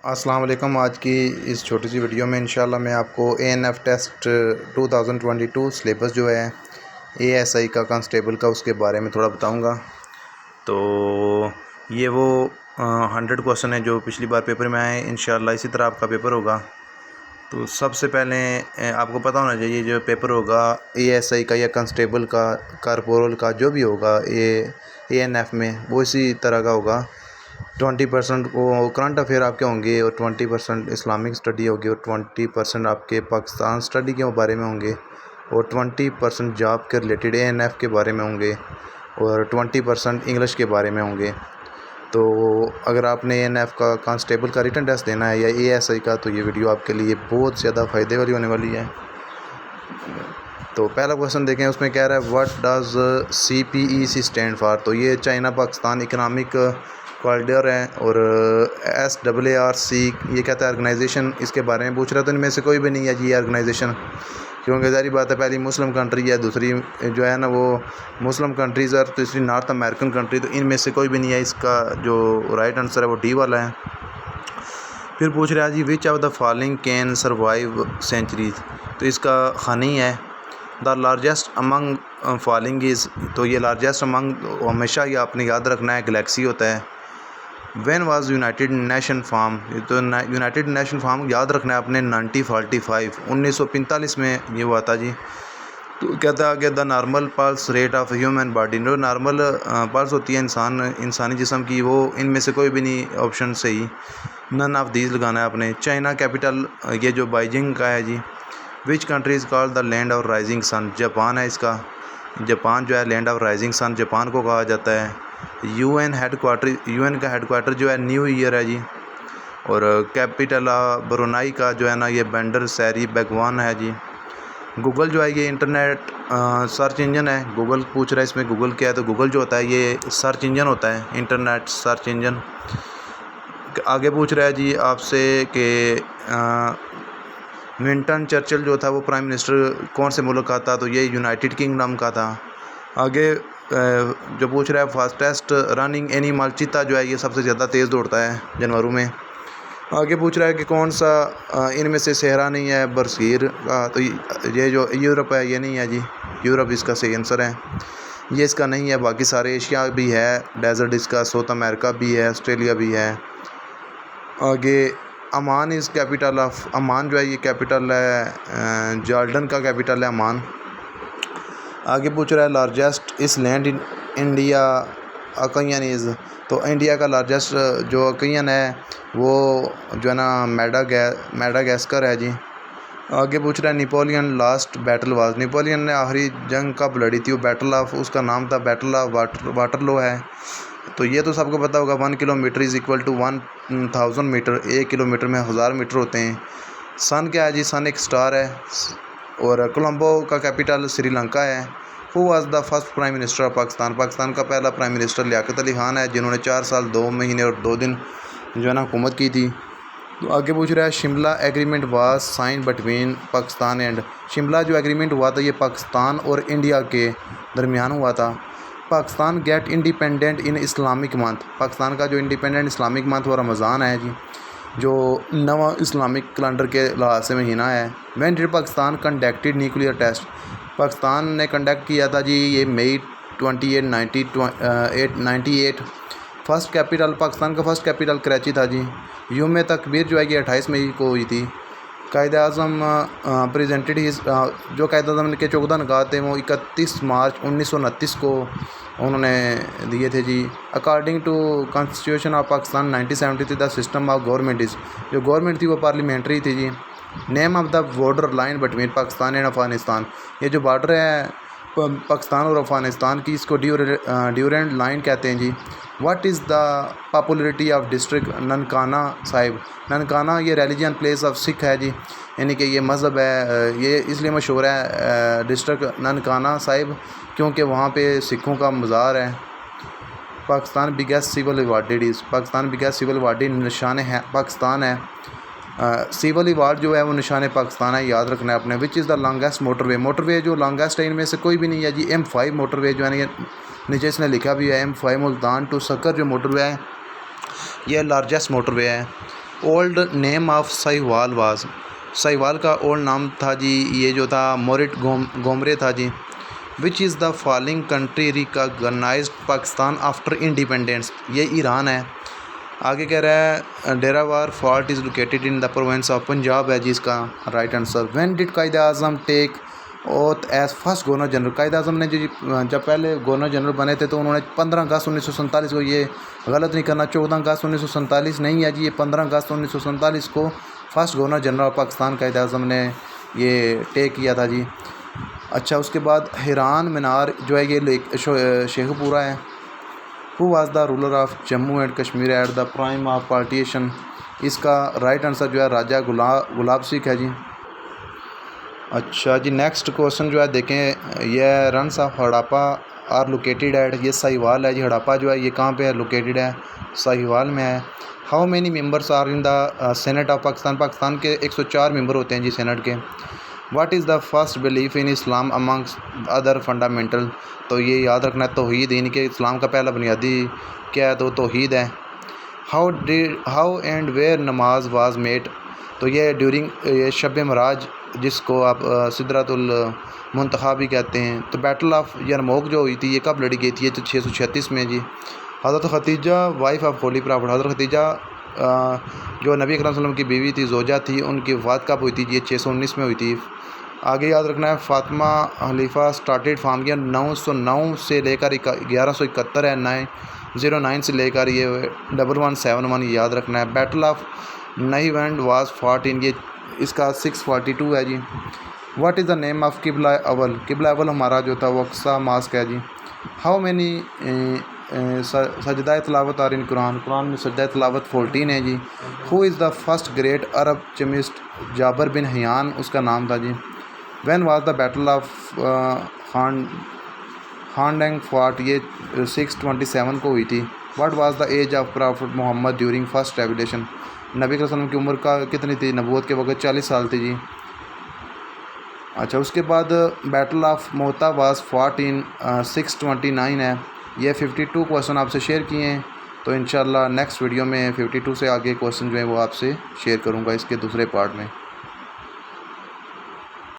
अस्सलाम वालेकुम। आज की इस छोटी सी वीडियो में इंशाल्लाह मैं आपको एएनएफ टेस्ट 2022 सिलेबस जो है एएसआई का कांस्टेबल का उसके बारे में थोड़ा बताऊंगा। तो ये वो 100 क्वेश्चन है जो पिछली बार पेपर में आए। इंशाल्लाह इसी तरह आपका पेपर होगा। तो सबसे पहले आपको पता होना चाहिए जो पेपर होगा एएसआई का या कांस्टेबल का कारपोरल का जो भी होगा एएनएफ में वो इसी तरह का होगा। 20% वो करंट अफेयर आपके होंगे और 20% इस्लामिक स्टडी होगी और 20% आपके पाकिस्तान स्टडी के बारे में होंगे और 20% जॉब के रिलेटेड एएनएफ के बारे में होंगे और 20% इंग्लिश के बारे में होंगे। तो अगर आपने एएनएफ का कांस्टेबल का रिटन टेस्ट देना है या एएसआई का तो ये वीडियो आपके लिए बहुत ज़्यादा फ़ायदे वाली होने वाली है। तो पहला क्वेश्चन देखें, उसमें कह रहा है what does CPEC stand for. तो ये चाइना पाकिस्तान इकनॉमिक कॉरिडोर है और SAARC ये कहता है ऑर्गेनाइजेशन, इसके बारे में पूछ रहा है। तो इनमें से कोई भी नहीं है जी ये ऑर्गेनाइजेशन, क्योंकि ज़ाहिर बात है पहली मुस्लिम कंट्री है, दूसरी जो है ना वो मुस्लिम कंट्रीज़ और तीसरी नॉर्थ अमेरिकन कंट्री। तो इनमें से कोई भी नहीं है। इसका जो राइट आंसर है वो डी वाला है। फिर पूछ रहा है जी which of the following can survive centuries. तो इसका खानी है। The largest among following is, तो ये लार्जेस्ट अमंग हमेशा ये आपने याद रखना है गैलेक्सी होता है। When was United nation form, तो यूनाइटेड नेशन फॉर्म याद रखना है आपने 1945 में ये हुआ था जी। तो कहता है कि the normal pulse rate of human body, जो नॉर्मल पल्स होती है इंसानी जिस्म की, वो इनमें से कोई भी नहीं ऑप्शन सही, नन ऑफ दीज लगाना है आपने। चाइना कैपिटल ये जो बाइजिंग का है जी। Which country is called the land of rising sun, Japan है इसका। जापान जो है land of rising sun Japan को कहा जाता है। यूएन का हेडक्वार्टर जो है न्यू ईयर है जी। और कैपिटल ब्रुनाई का जो है ना ये बंदर सैरी बेगवान है जी। गूगल जो है ये इंटरनेट सर्च इंजन है। गूगल पूछ रहा है इसमें गूगल क्या है। तो गूगल जो होता है ये सर्च इंजन होता है, इंटरनेट सर्च इंजन। आगे पूछ रहा है जी आपसे कि विंस्टन चर्चिल जो था वो प्राइम मिनिस्टर कौन से मुल्क का था। तो ये यूनाइटेड किंगडम का था। आगे जो पूछ रहा है फास्टेस्ट रनिंग एनिमल, चीता जो है ये सबसे ज़्यादा तेज़ दौड़ता है जानवरों में। आगे पूछ रहा है कि कौन सा इनमें से सहरा नहीं है बरसीर का। तो ये जो यूरोप है ये नहीं है जी, यूरोप इसका सही आंसर है। ये इसका नहीं है। बाकी सारे एशिया भी है, डेजर्ट इसका, साउथ अमेरिका भी है, ऑस्ट्रेलिया भी है। आगे अमान इज़ कैपिटल ऑफ, अमान जो है ये कैपिटल है, जॉर्डन का कैपिटल है अमान। आगे पूछ रहा है लार्जेस्ट इस लैंड इन इंडिया अकयन इज़। तो इंडिया का लार्जेस्ट जो अकयन है वो जो है ना मेडागास्कर है जी। आगे पूछ रहा है Napoleon last battle was, Napoleon ने आखिरी जंग कब लड़ी थी। वो बैटल ऑफ, उसका नाम था बैटल ऑफ वाटरलू है। तो ये तो सबको पता होगा। 1 kilometre is equal to 1000 metre, 1 kilometre में 1000 मीटर होते हैं। सन क्या है जी, सन एक स्टार है। और कोलंबो का कैपिटल श्रीलंका है। Who was the first prime minister of Pakistan, Pakistan का पहला प्राइम मिनिस्टर लियाकत अली खान है, जिन्होंने 4 साल 2 महीने और 2 दिन जो है ना हुकूमत की थी। तो आगे पूछ रहा है Shimla agreement was sign between Pakistan and, Shimla जो एग्रीमेंट हुआ था ये पाकिस्तान और इंडिया के दरमियान हुआ था। Pakistan get independent in Islamic month, Pakistan का जो इंडिपेंडेंट इस्लामिक मंथ वो रमज़ान है जी, जो नवा इस्लामिक कैलेंडर के लिहाज से महीना है। When did Pakistan conducted nuclear test, Pakistan ने कंडक्ट किया था जी ये मई 28, 1998। फर्स्ट कैपिटल, पाकिस्तान का फर्स्ट कैपिटल कराची था जी। यूम तकबीर जो है कि 28 मई को हुई थी। कायद आज़म प्रेजेंटेड हिज, जो कायद आज़म के 14 निकात थे वो 31 मार्च 1929 को उन्होंने दिए थे जी। According to constitution of Pakistan 1973 the system of government is, जो गवर्नमेंट थी वो पार्लियामेंट्री थी जी। Name of the border line between Pakistan and Afghanistan, ये जो बॉर्डर है पाकिस्तान और अफ़गानिस्तान की, इसको ड्यूरेंट लाइन कहते हैं जी। What is the popularity of district Nankana Sahib, Nankana ये रिलीजन प्लेस ऑफ सिख है जी, यानी कि ये मज़हब है, ये इसलिए मशहूर है डिस्ट्रिक्ट ननकाना साहिब क्योंकि वहाँ पे सिखों का मज़ार है। Pakistan biggest civil awarded is, Pakistan biggest civil awarded निशान है पाकिस्तान है। सिविल अवार्ड जो है वो निशान पाकिस्तान है, याद रखना है अपने। विच is the longest motorway, motorway जो लॉन्गेस्ट है इनमें से कोई भी नहीं है जी। M5 मोटरवे जो है ना, नीचे इसने लिखा भी है M5 मुल्तान टू सक्कर जो मोटरवे है ये लार्जेस्ट मोटरवे है। Old name of Sahiwal was, Sahiwal का ओल्ड नाम था जी ये जो था मोरिट गोमरे था जी। Which is the following country recognized Pakistan after independence, ये ईरान है। आगे कह रहा है Derawar fort is located in the province of Punjab है जी इसका right answer. When did Quaid Azam take oath as first governor general, Quaid Azam ने जो जब पहले गवर्नर जनरल बने थे तो उन्होंने 15 अगस्त 1947 को, ये गलत नहीं करना, 14 अगस्त 1947 नहीं है जी, ये 15 अगस्त 1947 को first governor general of Pakistan Quaid Azam ने ये टेक किया था जी। अच्छा, उसके बाद हिरान मीनार जो है ये शेखपुरा है। Who was the ruler of Jammu and Kashmir at the prime of partition, इसका राइट आंसर जो है राजा गुलाब सिख है जी। अच्छा जी, नेक्स्ट क्वेश्चन जो है देखें, यह ruins of Harappa are located at, ये साहिवाल है जी। हड़प्पा जो है ये कहाँ पे है लोकेटेड है, साहिवाल में है। How many members are in the senate of Pakistan, Pakistan के 104 मेंबर होते हैं जी सेनेट के। What is the first belief in Islam amongst other fundamental, तो ये याद रखना है तौहीद, यानी कि इस्लाम का पहला बुनियादी क्या है तो तौहीद है। हाउ एंड वेयर नमाज वाज मेड, तो ये ड्यूरिंग ये शब मराज जिसको आप सिदरतुल मुंतखा भी कहते हैं। तो बैटल ऑफ यरमौक जो हुई थी ये कब लड़ी गई थी, ये तो 636 में जी। Hazrat Khatija wife of holy prophet, Hazrat Khatija जो नबी अकरम सल्लल्लाहु अलैहि वसल्लम की बीवी थी, जोजा थी, उनकी वफ़ात कब हुई थी, ये 619 में हुई थी। आगे याद रखना है फ़ातिमा खलीफा स्टार्टेड फार्म किया 909 से लेकर 1171 है, 909 से लेकर ये 1171 ये याद रखना है। Battle of Nahavand was fought in, ये इसका 642 है जी। What is the name of किबला अवल, किबला अवल हमारा जो था वो अक्सा मास्क है जी। हाउ मैनी सजदा तलावत आर इन कुरान, कुरान में सजदा तलावत 14 है जी। Who is the first great Arab chemist, Jabir bin Hayyan उसका नाम था जी। When was the battle of Khandaq fought, ये 627 को हुई थी। What was the age of prophet Mohammad during first revelation, नबी के वसल्लम की उम्र का कितनी थी नबूवत के वक्त, 40 साल थी जी। अच्छा, उसके बाद battle of Mota was fought इन 629 है। ये 52 क्वेश्चन आपसे शेयर किए हैं, तो इंशाल्लाह नेक्स्ट वीडियो में 52 से आगे क्वेश्चन जो है वो आपसे शेयर करूँगा इसके दूसरे पार्ट में।